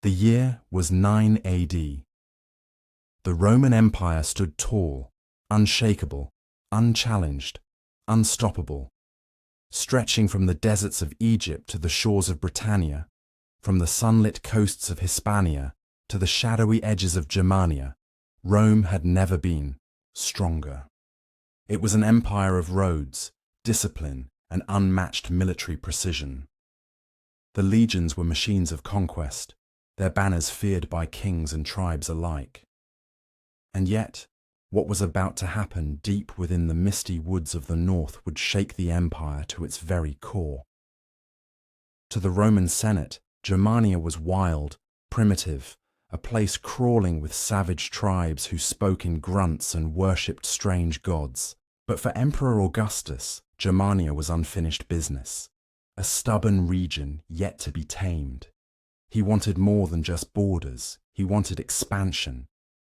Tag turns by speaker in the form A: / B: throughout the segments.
A: The year was 9 AD. The Roman Empire stood tall, unshakable, unchallenged, unstoppable, stretching from the deserts of Egypt to the shores of Britannia, from the sunlit coasts of Hispania to the shadowy edges of Germania. Rome had never been stronger. It was an empire of roads, discipline, and unmatched military precision. The legions were machines of conquest, their banners feared by kings and tribes alike. And yet, what was about to happen deep within the misty woods of the north would shake the empire to its very core. To the Roman Senate, Germania was wild, primitive, a place crawling with savage tribes who spoke in grunts and worshipped strange gods. But for Emperor Augustus, Germania was unfinished business, a stubborn region yet to be tamed. He wanted more than just borders, he wanted expansion,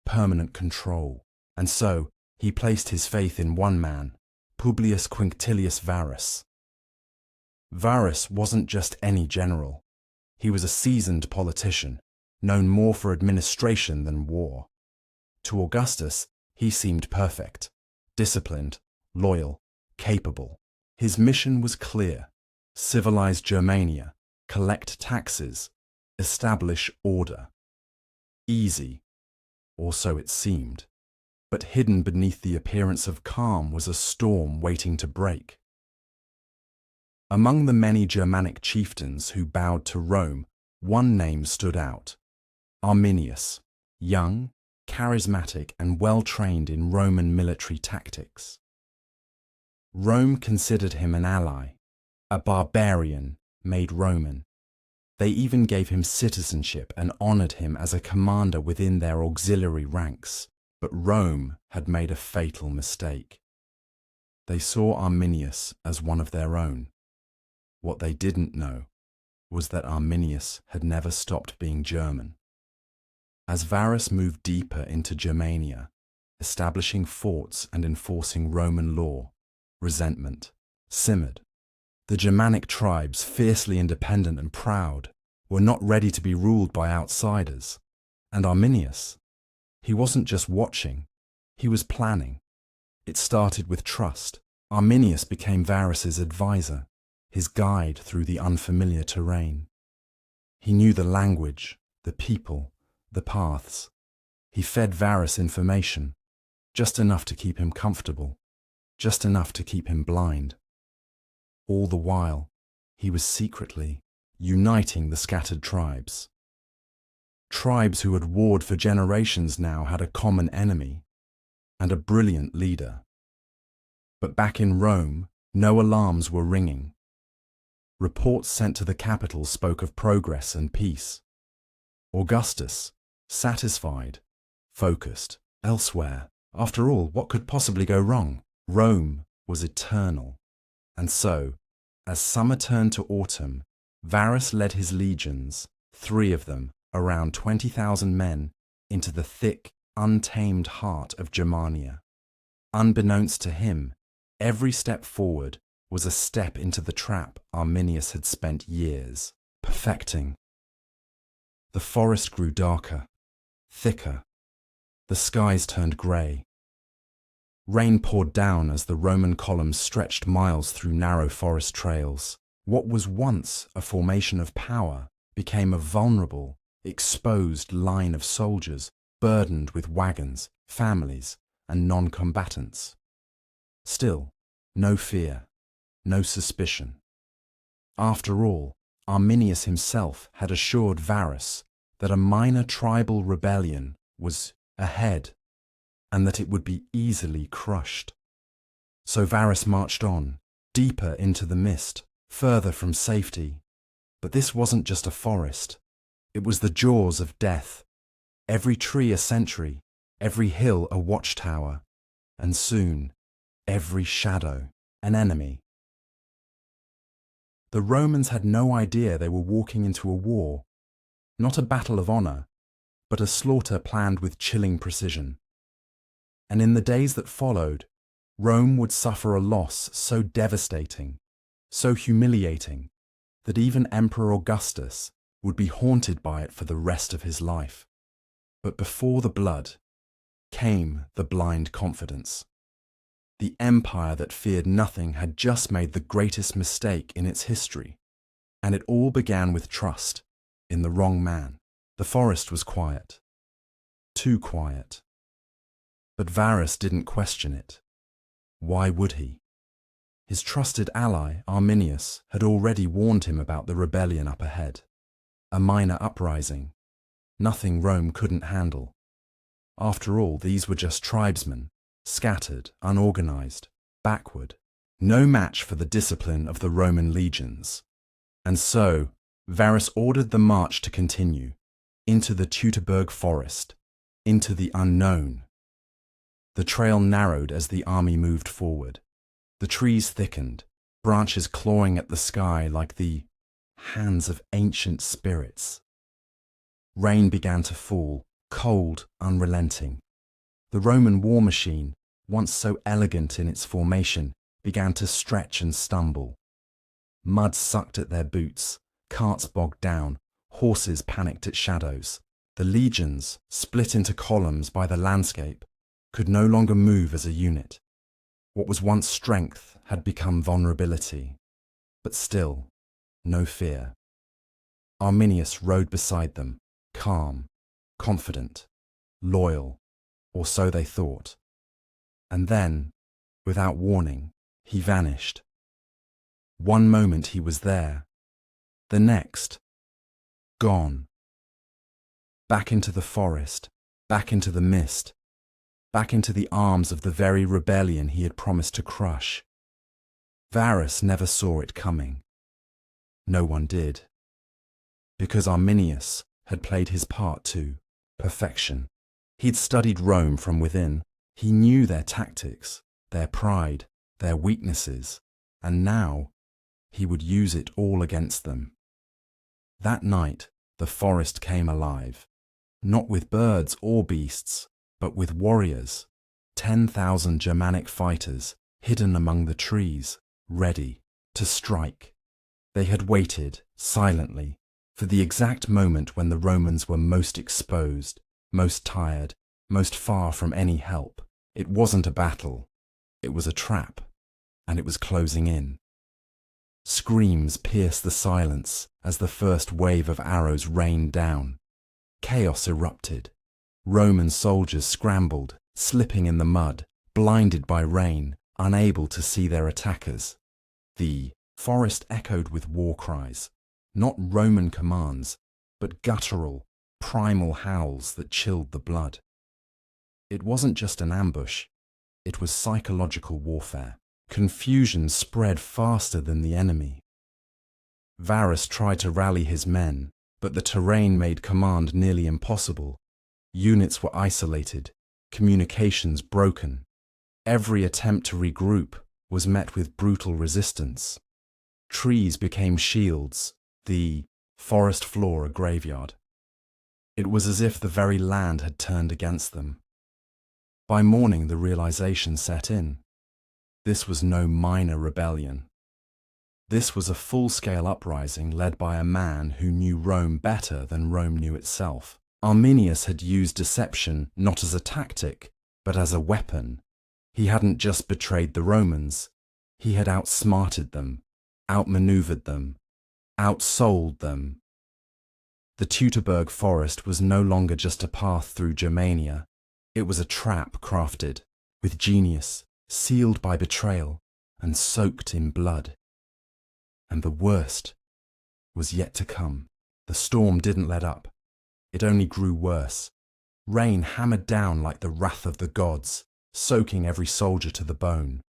A: permanent control. And so, he placed his faith in one man, Publius Quinctilius Varus. Varus wasn't just any general. He was a seasoned politician, known more for administration than war. To Augustus, he seemed perfect, disciplined, loyal, capable. His mission was clear: civilize Germania, collect taxes, establish order. Easy, or so it seemed. But hidden beneath the appearance of calm was a storm waiting to break. Among the many Germanic chieftains who bowed to Rome, one name stood out: Arminius, young, charismatic, and well-trained in Roman military tactics. Rome considered him an ally, a barbarian made Roman. They even gave him citizenship and honored him as a commander within their auxiliary ranks. But Rome had made a fatal mistake. They saw Arminius as one of their own. What they didn't know was that Arminius had never stopped being German. As Varus moved deeper into Germania, establishing forts and enforcing Roman law, resentment simmered. The Germanic tribes, fiercely independent and proud, were not ready to be ruled by outsiders. And Arminius, he wasn't just watching, he was planning. It started with trust. Arminius became Varus's advisor, his guide through the unfamiliar terrain. He knew the language, the people, the paths. He fed Varus information, just enough to keep him comfortable, just enough to keep him blind. All the while, he was secretly uniting the scattered tribes. Tribes who had warred for generations now had a common enemy and a brilliant leader. But back in Rome, no alarms were ringing. Reports sent to the capital spoke of progress and peace. Augustus, satisfied, focused, elsewhere. After all, what could possibly go wrong? Rome was eternal. And so, as summer turned to autumn, Varus led his legions, 3 of them, around 20,000 men, into the thick, untamed heart of Germania. Unbeknownst to him, every step forward was a step into the trap Arminius had spent years perfecting. The forest grew darker, thicker. The skies turned grey. Rain poured down as the Roman columns stretched miles through narrow forest trails. What was once a formation of power became a vulnerable, exposed line of soldiers burdened with wagons, families, and non-combatants. Still, no fear, no suspicion. After all, Arminius himself had assured Varus that a minor tribal rebellion was ahead and that it would be easily crushed. So Varus marched on, deeper into the mist, further from safety. But this wasn't just a forest. It was the jaws of death. Every tree a sentry, every hill a watchtower, and soon, every shadow an enemy. The Romans had no idea they were walking into a war, not a battle of honor, but a slaughter planned with chilling precision. And in the days that followed, Rome would suffer a loss so devastating, so humiliating, that even Emperor Augustus, would be haunted by it for the rest of his life. But before the blood came the blind confidence. The empire that feared nothing had just made the greatest mistake in its history, and it all began with trust in the wrong man. The forest was quiet, too quiet. But Varus didn't question it. Why would he? His trusted ally, Arminius, had already warned him about the rebellion up ahead. A minor uprising. Nothing Rome couldn't handle. After all, these were just tribesmen, scattered, unorganized, backward, no match for the discipline of the Roman legions. And so, Varus ordered the march to continue, into the Teutoburg Forest, into the unknown. The trail narrowed as the army moved forward. The trees thickened, branches clawing at the sky like the hands of ancient spirits. Rain began to fall, cold, unrelenting. The Roman war machine, once so elegant in its formation, began to stretch and stumble. Mud sucked at their boots, carts bogged down, horses panicked at shadows. The legions, split into columns by the landscape, could no longer move as a unit. What was once strength had become vulnerability. But still, no fear. Arminius rode beside them, calm, confident, loyal, or so they thought. And then, without warning, he vanished. One moment he was there, the next, gone. Back into the forest, back into the mist, back into the arms of the very rebellion he had promised to crush. Varus never saw it coming. No one did. Because Arminius had played his part to perfection. He'd studied Rome from within. He knew their tactics, their pride, their weaknesses, and now he would use it all against them. That night, the forest came alive, not with birds or beasts, but with warriors, 10,000 Germanic fighters hidden among the trees, ready to strike. They had waited, silently, for the exact moment when the Romans were most exposed, most tired, most far from any help. It wasn't a battle, it was a trap, and it was closing in. Screams pierced the silence as the first wave of arrows rained down. Chaos erupted. Roman soldiers scrambled, slipping in the mud, blinded by rain, unable to see their attackers. The forest echoed with war cries, not Roman commands, but guttural, primal howls that chilled the blood. It wasn't just an ambush, it was psychological warfare. Confusion spread faster than the enemy. Varus tried to rally his men, but the terrain made command nearly impossible. Units were isolated, communications broken. Every attempt to regroup was met with brutal resistance. Trees became shields, the forest floor a graveyard. It was as if the very land had turned against them. By morning the realization set in. This was no minor rebellion. This was a full-scale uprising led by a man who knew Rome better than Rome knew itself. Arminius had used deception not as a tactic, but as a weapon. He hadn't just betrayed the Romans, he had outsmarted them, outmaneuvered them, outsold them. The Teutoburg Forest was no longer just a path through Germania. It was a trap crafted with genius, sealed by betrayal, and soaked in blood. And the worst was yet to come. The storm didn't let up. It only grew worse. Rain hammered down like the wrath of the gods, soaking every soldier to the bone.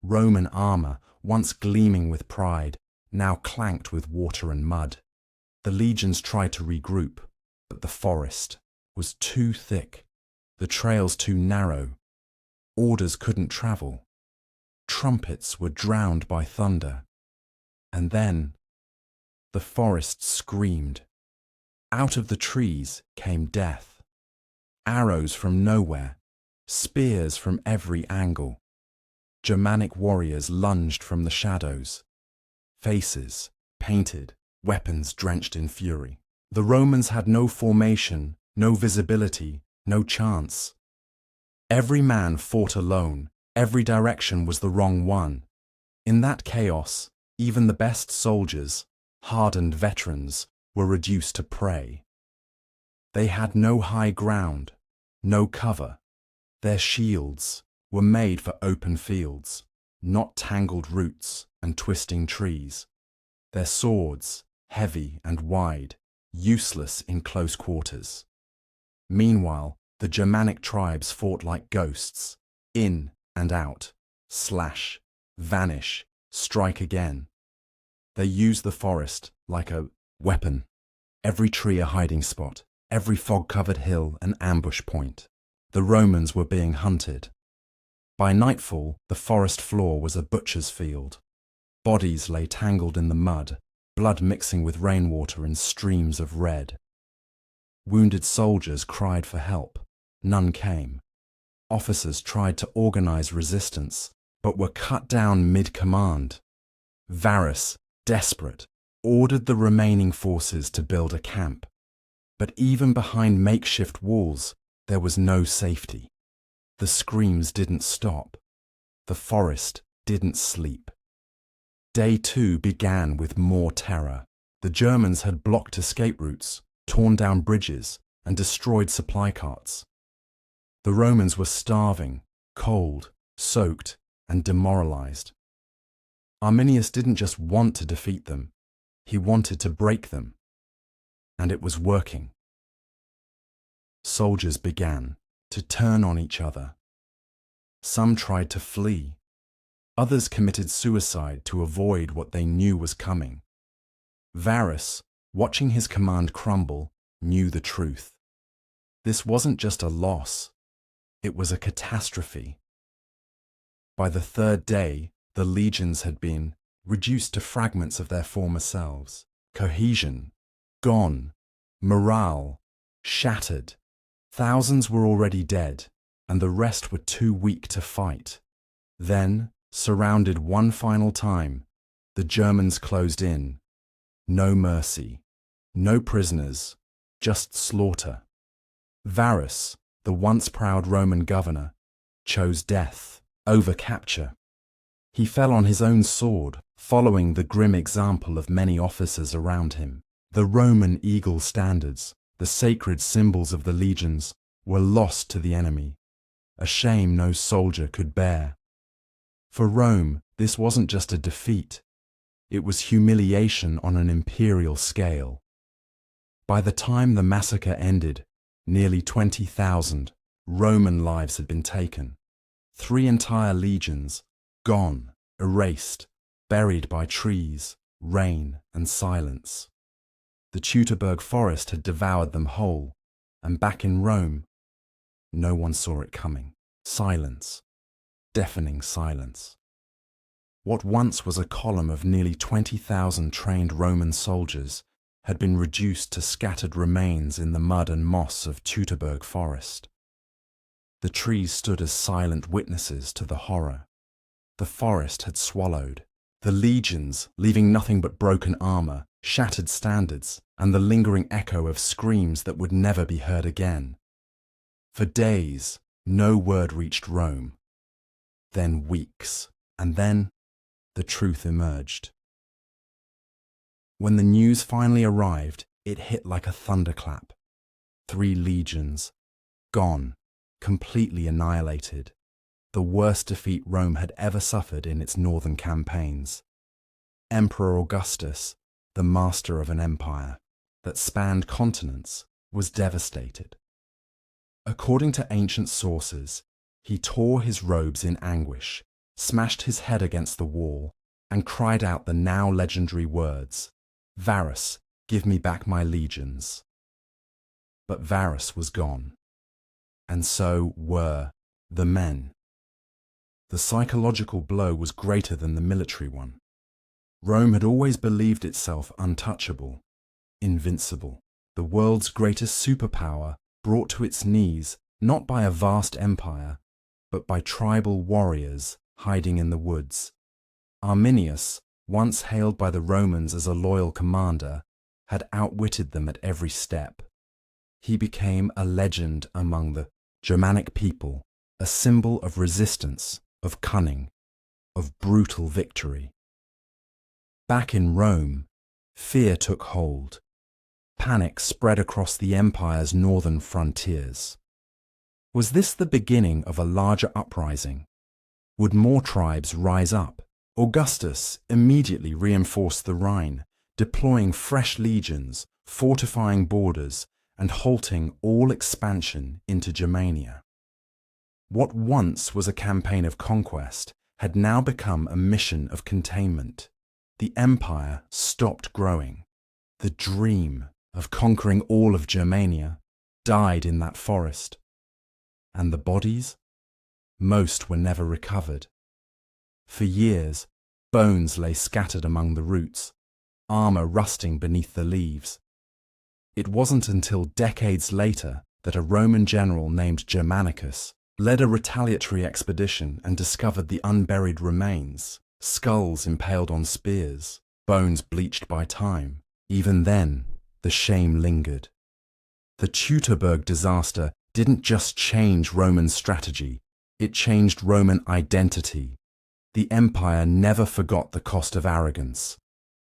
A: Roman armor, once gleaming with pride, now clanked with water and mud. The legions tried to regroup, but the forest was too thick, the trails too narrow. Orders couldn't travel. Trumpets were drowned by thunder. And then the forest screamed. Out of the trees came death. Arrows from nowhere, spears from every angle. Germanic warriors lunged from the shadows. Faces, painted, weapons drenched in fury. The Romans had no formation, no visibility, no chance. Every man fought alone, every direction was the wrong one. In that chaos, even the best soldiers, hardened veterans, were reduced to prey. They had no high ground, no cover. Their shields were made for open fields, not tangled roots and twisting trees. Their swords, heavy and wide, useless in close quarters. Meanwhile, the Germanic tribes fought like ghosts, in and out, slash, vanish, strike again. They used the forest like a weapon, every tree a hiding spot, every fog-covered hill an ambush point. The Romans were being hunted. By nightfall, the forest floor was a butcher's field. Bodies lay tangled in the mud, blood mixing with rainwater in streams of red. Wounded soldiers cried for help. None came. Officers tried to organize resistance, but were cut down mid-command. Varus, desperate, ordered the remaining forces to build a camp. But even behind makeshift walls, there was no safety. The screams didn't stop. The forest didn't sleep. Day 2 began with more terror. The Germans had blocked escape routes, torn down bridges, and destroyed supply carts. The Romans were starving, cold, soaked, and demoralized. Arminius didn't just want to defeat them, he wanted to break them. And it was working. Soldiers began to turn on each other. Some tried to flee. Others committed suicide to avoid what they knew was coming. Varus, watching his command crumble, knew the truth. This wasn't just a loss, it was a catastrophe. By the third day, the legions had been reduced to fragments of their former selves. Cohesion, gone. Morale, shattered. Thousands were already dead, and the rest were too weak to fight. Then, surrounded one final time, the Germans closed in. No mercy, no prisoners, just slaughter. Varus, the once proud Roman governor, chose death over capture. He fell on his own sword, following the grim example of many officers around him. The Roman eagle standards, the sacred symbols of the legions, were lost to the enemy, a shame no soldier could bear. For Rome, this wasn't just a defeat, it was humiliation on an imperial scale. By the time the massacre ended, nearly 20,000 Roman lives had been taken. 3 entire legions, gone, erased, buried by trees, rain, and silence. The Teutoburg Forest had devoured them whole, and back in Rome, no one saw it coming. Silence, deafening silence. What once was a column of nearly 20,000 trained Roman soldiers had been reduced to scattered remains in the mud and moss of Teutoburg Forest. The trees stood as silent witnesses to the horror. The forest had swallowed. The legions, leaving nothing but broken armor, shattered standards, and the lingering echo of screams that would never be heard again. For days, no word reached Rome. Then weeks, and then the truth emerged. When the news finally arrived, it hit like a thunderclap. 3 legions, gone, completely annihilated. The worst defeat Rome had ever suffered in its northern campaigns. Emperor Augustus, the master of an empire that spanned continents, was devastated. According to ancient sources, he tore his robes in anguish, smashed his head against the wall, and cried out the now legendary words, "Varus, give me back my legions." But Varus was gone, and so were the men. The psychological blow was greater than the military one. Rome had always believed itself untouchable, invincible, the world's greatest superpower, brought to its knees not by a vast empire, but by tribal warriors hiding in the woods. Arminius, once hailed by the Romans as a loyal commander, had outwitted them at every step. He became a legend among the Germanic people, a symbol of resistance, of cunning, of brutal victory. Back in Rome, fear took hold. Panic spread across the empire's northern frontiers. Was this the beginning of a larger uprising? Would more tribes rise up? Augustus immediately reinforced the Rhine, deploying fresh legions, fortifying borders, and halting all expansion into Germania. What once was a campaign of conquest had now become a mission of containment. The empire stopped growing. The dream of conquering all of Germania died in that forest. And the bodies? Most were never recovered. For years, bones lay scattered among the roots, armor rusting beneath the leaves. It wasn't until decades later that a Roman general named Germanicus led a retaliatory expedition and discovered the unburied remains, skulls impaled on spears, bones bleached by time. Even then, the shame lingered. The Teutoburg disaster didn't just change Roman strategy, it changed Roman identity. The empire never forgot the cost of arrogance.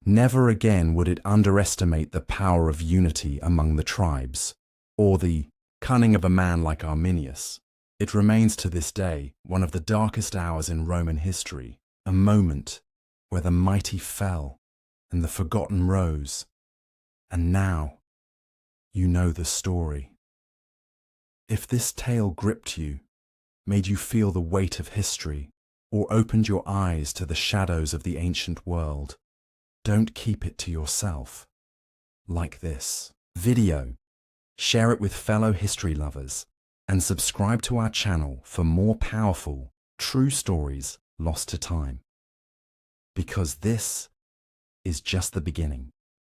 A: Never again would it underestimate the power of unity among the tribes, or the cunning of a man like Arminius. It remains to this day one of the darkest hours in Roman history, a moment where the mighty fell and the forgotten rose. And now, you know the story. If this tale gripped you, made you feel the weight of history, or opened your eyes to the shadows of the ancient world, don't keep it to yourself. Like this video, share it with fellow history lovers, and subscribe to our channel for more powerful, true stories lost to time. Because this is just the beginning.